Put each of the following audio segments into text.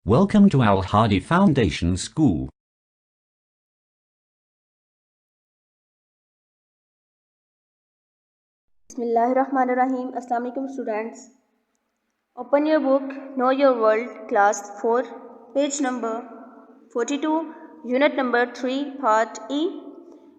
Welcome to Al Hadi Foundation School. Bismillahirrahmanirrahim. Assalamu alaikum students. Open your book, Know Your World, Class 4, page number 42, Unit number 3, Part E,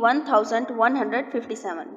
1157।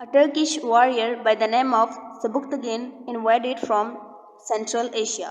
a Turkish warrior by the name of Sebuktigin invaded from Central Asia।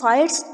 5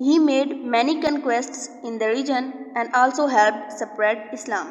He made many conquests in the region and also helped spread Islam।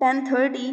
1030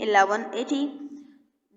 1180।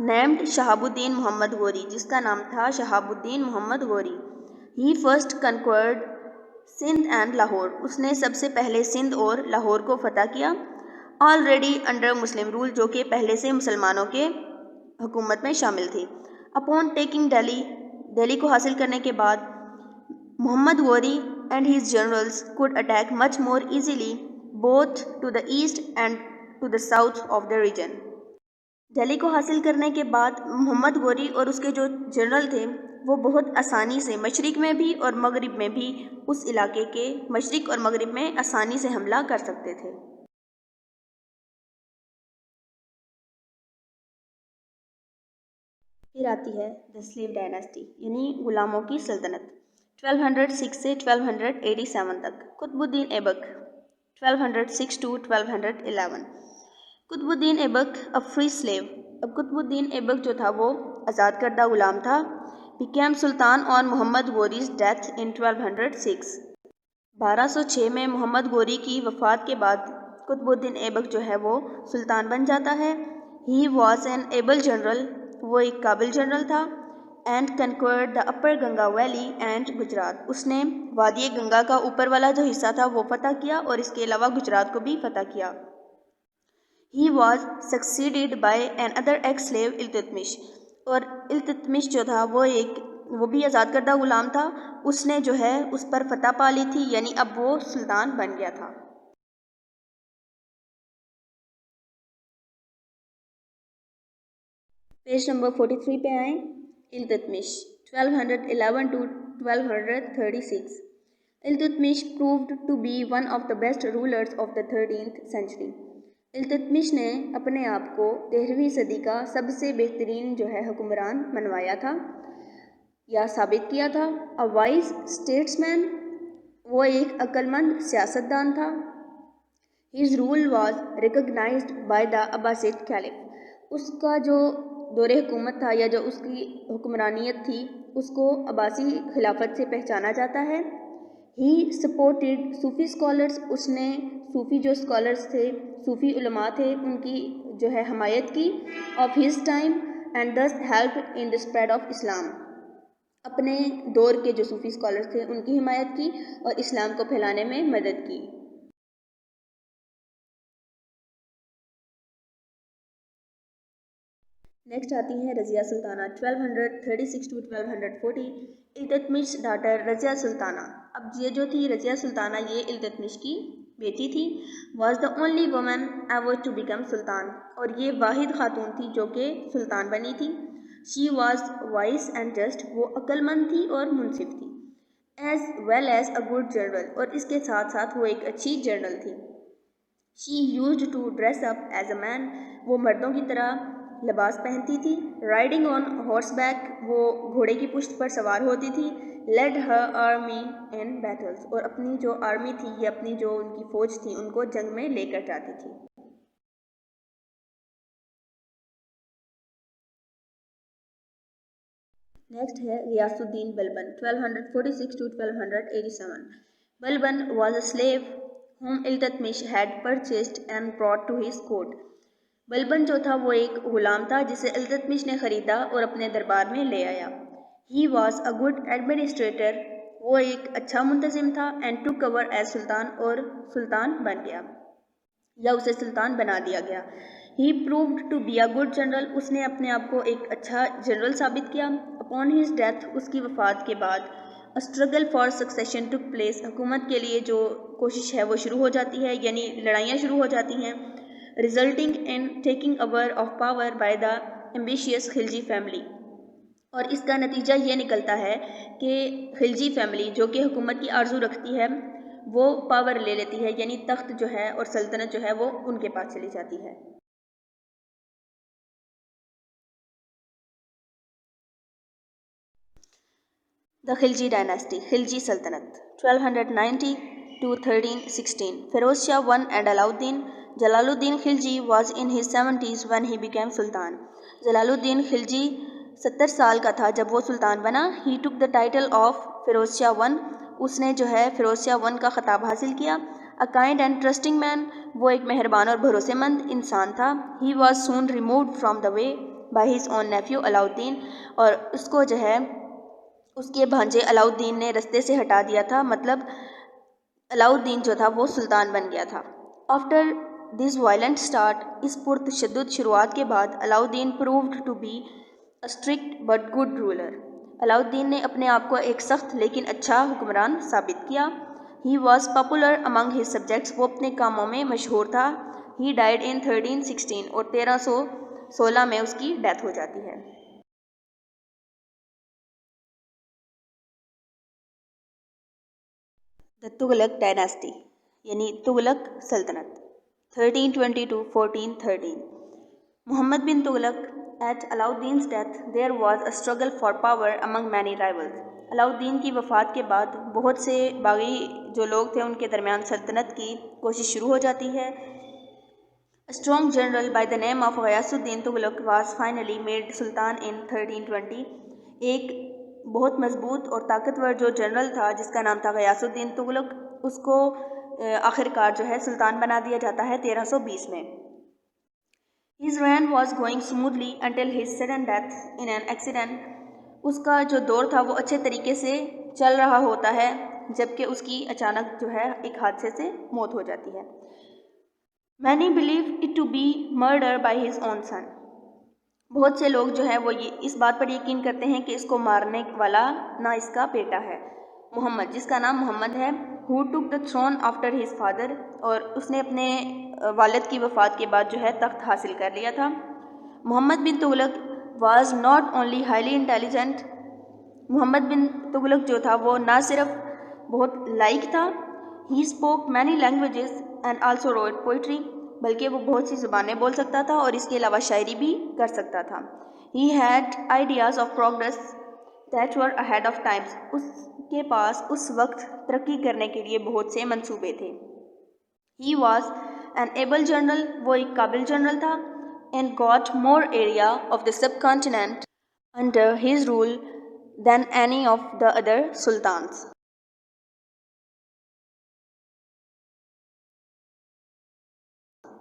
named Shahabuddin Muhammad Ghori, جس کا نام تھا Shahab uddin Muhammad Ghori. He first conquered Sindh and Lahore. اس نے سب سے پہلے سندھ اور لاہور کو فتح کیا. آلریڈی انڈر مسلم رول، جو کہ پہلے سے مسلمانوں کے حکومت میں شامل تھی. اپون ٹیکنگ دہلی کو حاصل کرنے کے بعد Muhammad Ghori and his generals could attack much more easily both to the east and to the south of the region. Delhi کو حاصل کرنے کے بعد محمد غوری اور اس کے جو جنرل تھے وہ بہت آسانی سے مشرق میں بھی اور مغرب میں بھی اس علاقے کے مشرق اور مغرب میں آسانی سے حملہ کر سکتے تھے. پھر آتی ہے دا سلیو ڈائناسٹی یعنی غلاموں کی سلطنت 1206 سے 1287 تک. قطب الدین Aibak 1206 to 1211. Qutub Uddin Aibak a free slave. اب قطب الدین ایبک جو تھا وہ آزاد کردہ غلام تھا. became Sultan on Muhammad غوری's death in 1206. 1206 میں محمد غوری کی وفات کے بعد قطب الدین ایبک جو ہے وہ سلطان بن جاتا ہے. he was an able general. وہ ایک قابل جنرل تھا. and conquered the upper Ganga valley and Gujarat. اس نے وادی گنگا کا اوپر والا جو حصہ تھا وہ فتح کیا اور اس کے علاوہ گجرات کو بھی فتح کیا. he was succeeded by another ex-slave Iltutmish. اور التتمش جو تھا وہ بھی آزاد کردہ غلام تھا. اس نے جو ہے اس پر فتح پا لی تھی، یعنی اب وہ سلطان بن گیا تھا. پیج نمبر 43 پہ آئیں. Iltutmish 1211 to 1236. Iltutmish proved to be one of the best rulers of the 13th century. Iltutmish نے اپنے آپ کو 13ویں صدی کا سب سے بہترین جو ہے حکمران منوایا تھا یا ثابت کیا تھا. A wise statesman. وہ ایک عقل مند سیاستدان تھا. His rule was recognized by the Abbasid Caliph. اس کا جو دور حکومت تھا یا جو اس کی حکمرانیت تھی اس کو عباسی خلافت سے پہچانا جاتا ہے. He supported Sufi scholars. اس نے صوفی جو scholars تھے، صوفی علماء تھے، ان کی جو ہے حمایت کی. of his time and thus helped in the spread of Islam. اپنے دور کے جو صوفی scholars تھے ان کی حمایت کی اور اسلام کو پھیلانے میں مدد کی. نیکسٹ آتی ہیں رضیہ سلطانہ 1236 to 1240. التتمش ڈاٹر رضیہ سلطانہ. اب یہ جو تھی رضیہ سلطانہ یہ التتمش کی بیٹی تھی. Was the only woman ever to become sultan. اور یہ واحد خاتون تھی جو کہ سلطان بنی تھی. She was wise and just. وہ عقل مند تھی اور منصف تھی. As well as a good general. اور اس کے ساتھ ساتھ وہ ایک اچھی جنرل تھی. She used to dress up as a man. وہ مردوں کی طرح لباس پہنتی تھی. Riding on horseback. وہ گھوڑے کی پشت پر سوار ہوتی تھی. Lead her army in battles. اور اپنی جو آرمی تھی یا اپنی جو ان کی فوج تھی ان کو جنگ میں لے کر جاتی تھی. نیکسٹ ہے غیاث الدین بلبن 1246 to 1287. Balban was a slave whom Iltutmish had purchased and brought to his court. بلبن جو تھا وہ ایک غلام تھا جسے التتمش نے خریدا اور اپنے دربار میں لے آیا. He was a good administrator. وہ ایک اچھا منتظم تھا. and took over as سلطان. اور سلطان بن گیا یا اسے سلطان بنا دیا گیا. He proved to be a good general. اس نے اپنے آپ کو ایک اچھا جنرل ثابت کیا. Upon his death. اس کی وفات کے بعد a struggle for succession took place. حکومت کے لیے جو کوشش ہے وہ شروع ہو جاتی ہے، یعنی لڑائیاں شروع ہو جاتی ہیں. resulting in taking over of power by the ambitious Khilji family. اور اس کا نتیجہ یہ نکلتا ہے کہ خلجی فیملی جو کہ حکومت کی آرزو رکھتی ہے وہ پاور لے لیتی ہے، یعنی تخت جو ہے اور سلطنت جو ہے وہ ان کے پاس چلی جاتی ہے. دا خلجی ڈائناسٹی خلجی سلطنت 1290 to 1316. Firoz Shah one and Alauddin. Jalal uddin Khalji was in his 70s when he became سلطان. جلال الدین خلجی 70 سال کا تھا جب وہ سلطان بنا. He took the title of Firoz Shah one. اس نے جو ہے فیروز شاہ ون کا خطاب حاصل کیا. A kind and trusting man. وہ ایک مہربان اور بھروسے مند انسان تھا. He was soon removed from the way. By his own nephew Alauddin, اور اس کو جو ہے اس کے بھانجے علاؤدین نے رستے سے ہٹا دیا تھا، مطلب علاؤدین جو تھا وہ سلطان بن گیا تھا۔ آفٹر دس وائلنٹ اسٹارٹ، اس پرتشدد شروعات کے بعد Alauddin proved to be a strict but good ruler, Alauddin نے اپنے آپ کو ایک سخت لیکن اچھا حکمران ثابت کیا۔ He was popular among his subjects, وہ اپنے کاموں میں مشہور تھا۔ ہی ڈائڈ ان 1316، اور 1316 میں اس کی ڈیتھ ہو جاتی ہے۔ دا تغلق ڈائناسٹی یعنی تغلق سلطنت 1320 to 1413۔ محمد بن تغلق ایٹ علاؤدین's death there was a struggle for power among many rivals۔ علاؤدین کی وفات کے بعد بہت سے باغی جو لوگ تھے ان کے درمیان سلطنت کی کوشش شروع ہو جاتی ہے۔ A strong general by the name of Ghiyas Uddin Tughlaq was finally made sultan in 1320۔ ایک بہت مضبوط اور طاقتور جو جنرل تھا جس کا نام تھا غیاث الدین تغلق، اس کو آخر کار جو ہے سلطان بنا دیا جاتا ہے 1320 میں۔ His reign was going smoothly until his sudden death in an accident۔ اس کا جو دور تھا وہ اچھے طریقے سے چل رہا ہوتا ہے جبکہ اس کی اچانک جو ہے ایک حادثے سے موت ہو جاتی ہے۔ Many believe it to be murder by his own son۔ بہت سے لوگ جو ہے وہ اس بات پر یقین کرتے ہیں کہ اس کو مارنے والا نہ اس کا بیٹا ہے محمد، جس کا نام محمد ہے۔ Who took the throne after his father، اور اس نے اپنے والد کی وفات کے بعد جو ہے تخت حاصل کر لیا تھا۔ محمد bin Tughlaq was not only highly intelligent، محمد بن تغلق جو تھا وہ نہ صرف بہت لائق تھا، he spoke many languages and also wrote poetry، بلکہ وہ بہت سی زبانیں بول سکتا تھا اور اس کے علاوہ شاعری بھی کر سکتا تھا۔ He had ideas of progress that were ahead of times، اس کے پاس اس وقت ترقی کرنے کے لیے بہت سے منصوبے تھے۔ He was an able general، وہ ایک قابل جنرل تھا، and got more area of the subcontinent under his rule than any of the other sultans۔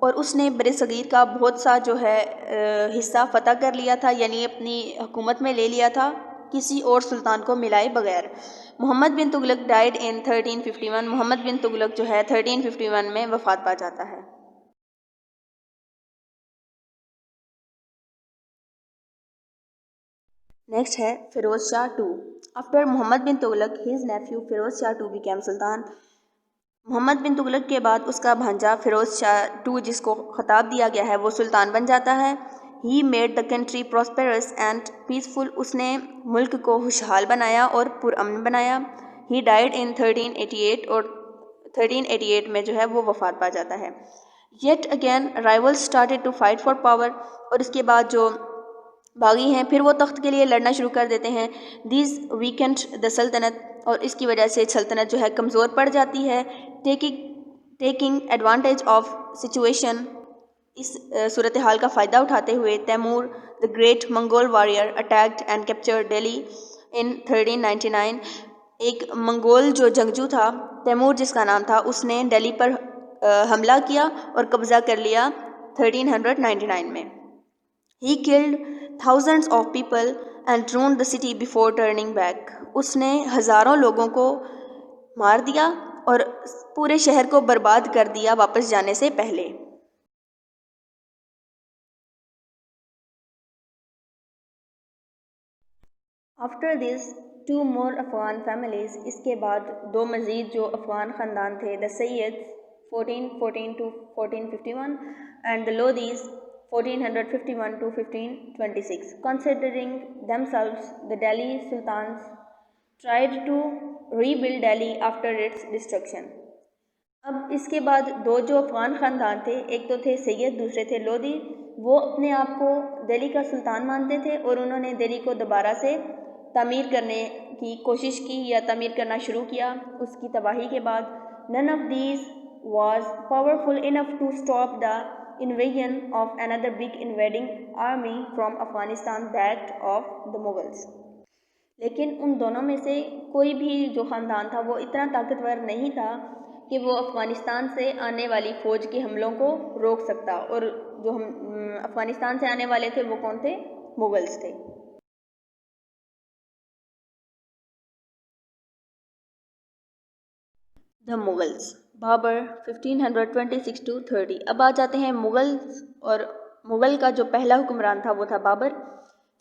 اور اس نے بر صغیر کا بہت سا جو ہے حصہ فتح کر لیا تھا، یعنی اپنی حکومت میں لے لیا تھا کسی اور سلطان کو ملائے بغیر۔ محمد بن تغلق ڈائڈ ان 1351، محمد بن تغلق جو ہے 1351 میں وفات پا جاتا ہے۔ نیکسٹ ہے Firoz Shah two. After Muhammad bin Tughlaq his nephew Firoz Shah two became sultan. Muhammad bin Tughlaq کے بعد اس کا بھانجا فیروز شاہ ٹو جس کو خطاب دیا گیا ہے وہ سلطان بن جاتا ہے۔ He made the country prosperous and peaceful, اس نے ملک کو خوشحال بنایا اور پرامن بنایا۔ ہی ڈائڈ ان 1388، اور 1388 میں جو ہے وہ وفات پا جاتا ہے۔ Yet again rivals started to fight for power, اور اس کے بعد جو باغی ہیں پھر وہ تخت کے لیے لڑنا شروع کر دیتے ہیں۔ دیز ویکنڈ دا سلطنت، اور اس کی وجہ سے سلطنت جو ہے کمزور پڑ جاتی ہے۔ ٹیکنگ ایڈوانٹیج آف سچویشن، اس صورتحال کا فائدہ اٹھاتے ہوئے Timur the great Mongol warrior attacked and captured Delhi in 1399۔ ایک منگول جو جنگجو تھا تیمور جس کا نام تھا، اس نے دہلی پر حملہ کیا اور قبضہ کر لیا 1399 میں۔ He killed thousands of people and ruined the city before turning back۔ اس نے ہزاروں لوگوں کو مار دیا اور پورے شہر کو برباد کر دیا واپس جانے سے پہلے۔ After this 2 more Afghan families, اس کے بعد 2 مزید جو افغان خاندان تھے، the Sayyids 1414 to 1451 and the Lodhis 1451 to 1526، considering themselves the Delhi Sultans tried to rebuild Delhi after its destruction۔ اب اس کے بعد 2 جو افغان خاندان تھے، ایک تو تھے سید، دوسرے تھے لودھی، وہ اپنے آپ کو دہلی کا سلطان مانتے تھے اور انہوں نے دہلی کو دوبارہ سے تعمیر کرنے کی کوشش کی یا تعمیر کرنا شروع کیا اس کی تباہی کے بعد۔ none of these was powerful enough to stop the invasion of another big invading army from Afghanistan, that of the Mughals۔ لیکن ان دونوں میں سے کوئی بھی جو خاندان تھا وہ اتنا طاقتور نہیں تھا کہ وہ افغانستان سے آنے والی فوج کے حملوں کو روک سکتا، اور جو افغانستان سے آنے والے تھے وہ کون تھے؟ مغلز تھے. دا مغلز بابر 1526 to 30. اب آ جاتے ہیں مغلز، اور مغل کا جو پہلا حکمران تھا وہ تھا Babar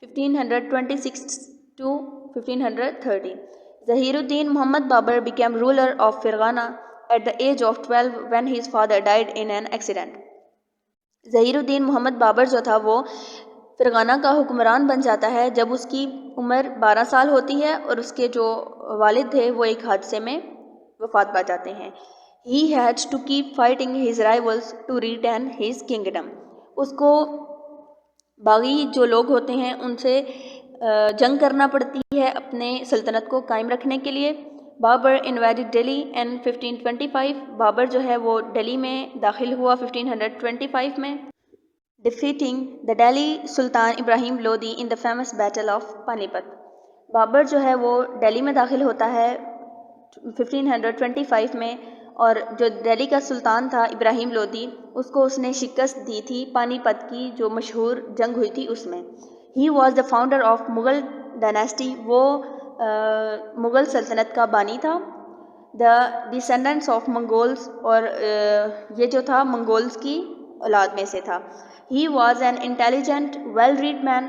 1526 to 1530. Zaheer Uddin Muhammad Babar became ruler of فرغانہ at the age of 12 when his father died in an accident. Zaheer الدین محمد بابر جو تھا وہ فرغانہ کا حکمران بن جاتا ہے جب اس کی عمر 12 سال ہوتی ہے، اور اس کے جو والد تھے وہ ایک حادثے میں وفات پا جاتے ہیں. He had to keep fighting his rivals to retain his kingdom. اس کو باغی جو لوگ ہوتے ہیں ان سے جنگ کرنا پڑتی ہے اپنے سلطنت کو قائم رکھنے کے لیے. Babar invaded Delhi in 1525. Babar جو ہے وہ دہلی میں داخل ہوا 1525 میں، defeating the Delhi Sultan Ibrahim Lodhi in the famous battle of پانی پت. بابر جو ہے وہ دہلی میں داخل ہوتا ہے 1525 میں، اور جو دہلی کا سلطان تھا ابراہیم لودھی اس کو اس نے شکست دی تھی پانی پت کی جو مشہور جنگ ہوئی تھی اس میں. He was the founder of Mughal dynasty. وہ مغل سلطنت کا بانی تھا. The descendants of Mongols، اور یہ جو تھا منگولز کی اولاد میں سے تھا. He was an intelligent, well-read man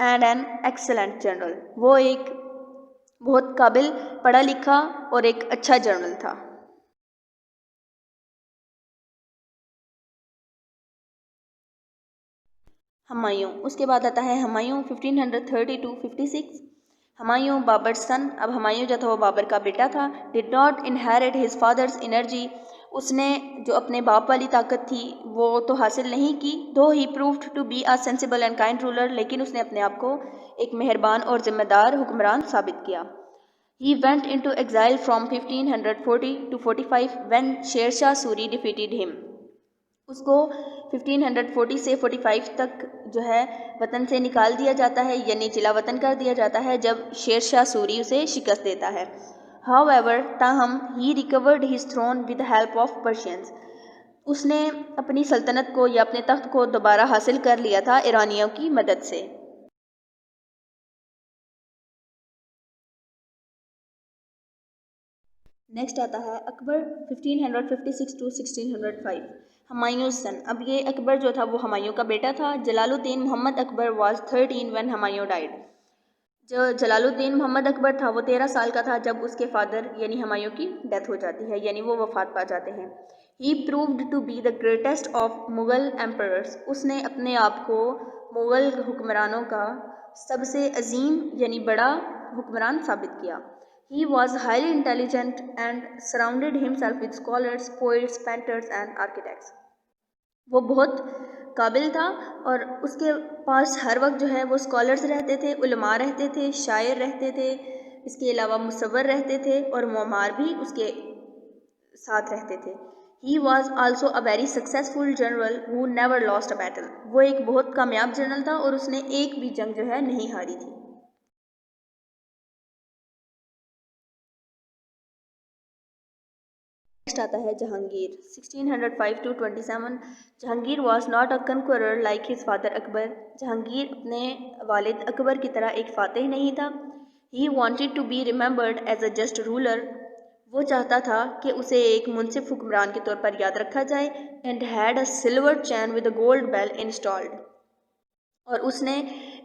and an excellent general. وہ ایک بہت قابل پڑھا لکھا اور ایک اچھا جنرل تھا. ہمایوں، اس کے بعد آتا ہے ہمایوں 1530 to 56. ہمایوں بابر سن. اب ہمایوں جو تھا وہ بابر کا بیٹا تھا. Did not inherit his father's energy. اس نے جو اپنے باپ والی طاقت تھی وہ تو حاصل نہیں کی. Though he proved to be a sensible and kind ruler. لیکن اس نے اپنے آپ کو ایک مہربان اور ذمہ دار حکمران ثابت کیا. He went into exile from 1540 to 45 when Sher Shah Suri defeated him. اس کو 1540 سے 45 تک جو ہے وطن سے نکال دیا جاتا ہے، یعنی جلا وطن کر دیا جاتا ہے جب شیر شاہ سوری اسے شکست دیتا ہے. However، تاہم he recovered his throne with the help of Persians. اس نے اپنی سلطنت کو یا اپنے تخت کو دوبارہ حاصل کر لیا تھا ایرانیوں کی مدد سے. نیکسٹ آتا ہے اکبر 1556 to 1605. ہمایوں سن. اب یہ اکبر جو تھا وہ ہمایوں کا بیٹا تھا. جلال الدین محمد اکبر was 13 when ہمایوں died. جو جلال الدین محمد اکبر تھا وہ 13 سال کا تھا جب اس کے فادر یعنی ہمایوں کی ڈیتھ ہو جاتی ہے، یعنی وہ وفات پا جاتے ہیں. He proved to be the greatest of Mughal emperors. اس نے اپنے آپ کو مغل حکمرانوں کا سب سے عظیم یعنی بڑا حکمران ثابت کیا. He was highly intelligent and surrounded himself with scholars, poets, painters and architects. وہ بہت قابل تھا اور اس کے پاس ہر وقت جو ہے وہ اسکالرز رہتے تھے، علماء رہتے تھے، شاعر رہتے تھے، اس کے علاوہ مصور رہتے تھے اور معمار بھی اس کے ساتھ رہتے تھے. He was also a very successful general who never lost a battle. وہ ایک بہت کامیاب جنرل تھا اور اس نے ایک بھی جنگ جو ہے نہیں ہاری تھی. نیکسٹ آتا ہے Jahangir 1605 to 27. Jahangir was not a conqueror like his father اکبر. جہانگیر اپنے والد اکبر کی طرح ایک فاتح نہیں تھا. He wanted to be remembered as a just ruler. وہ چاہتا تھا کہ اسے ایک منصف حکمران کے طور پر یاد رکھا جائے. And had a silver chain with a gold bell installed. اور اس نے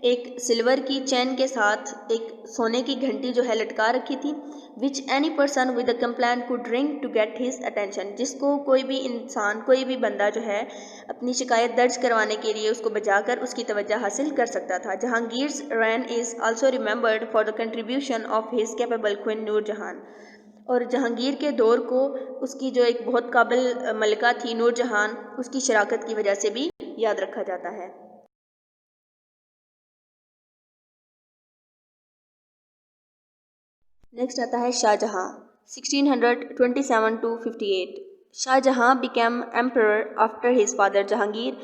ایک سلور کی چین کے ساتھ ایک سونے کی گھنٹی جو ہے لٹکا رکھی تھی. which any person with a complaint could ring to get his attention. جس کو کوئی بھی انسان، کوئی بھی بندہ جو ہے اپنی شکایت درج کروانے کے لیے اس کو بجا کر اس کی توجہ حاصل کر سکتا تھا. جہانگیر's reign is also remembered for the contribution of his capable queen نور جہان. اور جہانگیر کے دور کو اس کی جو ایک بہت قابل ملکہ تھی نور جہان، اس کی شراکت کی وجہ سے بھی یاد رکھا جاتا ہے. نیکسٹ آتا ہے شاہ جہاں 1627 to 58. شاہ جہاں became emperor after his father Jahangir.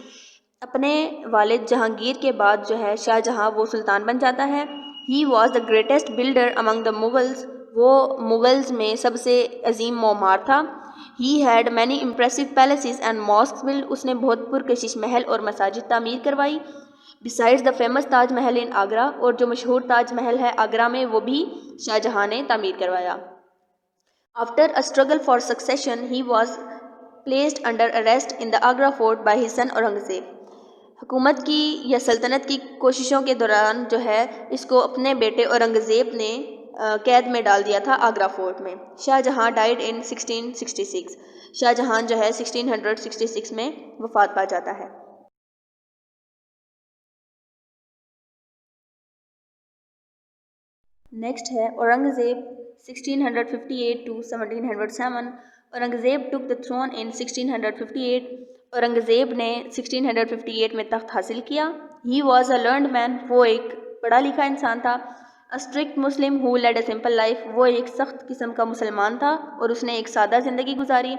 اپنے والد جہانگیر کے بعد جو ہے شاہ جہاں وہ سلطان بن جاتا ہے. He was the greatest builder among the Mughals. وہ مغلز میں سب سے عظیم معمار تھا. He had many impressive palaces and mosques built. اس نے بہت پرکشش محل اور مساجد تعمیر کروائی. besides the famous Taj Mahal in Agra, اور جو مشہور تاج محل ہے آگرہ میں وہ بھی شاہ جہاں نے تعمیر کروایا. After a struggle for succession, he was placed under arrest in the Agra fort by his son Aurangzeb. حکومت کی یا سلطنت کی کوششوں کے دوران جو ہے اس کو اپنے بیٹے اورنگزیب نے قید میں ڈال دیا تھا آگرہ فورٹ میں. شاہ جہاں ڈائڈ ان 1666. شاہ جہاں جو ہے 1666 میں وفات پا جاتا ہے. نیکسٹ ہے Aurangzeb 1658 to 1707. Aurangzeb took the throne in 1658. Aurangzeb نے 1658 میں تخت حاصل کیا. He was a learned man. وہ ایک پڑھا لکھا انسان تھا. A strict Muslim who led a simple life. وہ ایک سخت قسم کا مسلمان تھا اور اس نے ایک سادہ زندگی گزاری.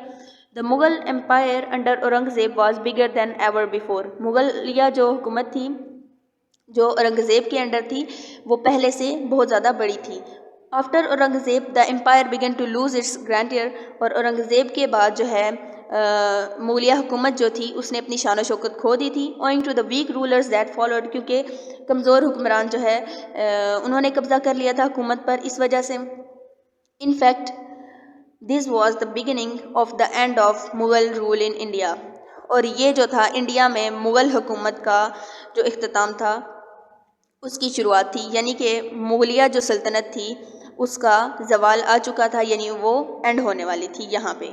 The Mughal empire under Aurangzeb was bigger than ever before. مغلیہ جو حکومت تھی جو اورنگزیب کے انڈر تھی وہ پہلے سے بہت زیادہ بڑی تھی. After Aurangzeb the empire began to lose its grandeur. اور اورنگزیب کے بعد جو ہے مغلیہ حکومت جو تھی اس نے اپنی شان و شوکت کھو دی تھی. Owing to the weak rulers that followed. کیونکہ کمزور حکمران جو ہے انہوں نے قبضہ کر لیا تھا حکومت پر اس وجہ سے. In fact this was the beginning of the end of Mughal rule in India. اور یہ جو تھا انڈیا میں مغل حکومت کا جو اختتام تھا اس کی شروعات تھی. یعنی کہ مغلیہ جو سلطنت تھی اس کا زوال آ چکا تھا، یعنی وہ اینڈ ہونے والی تھی یہاں پہ.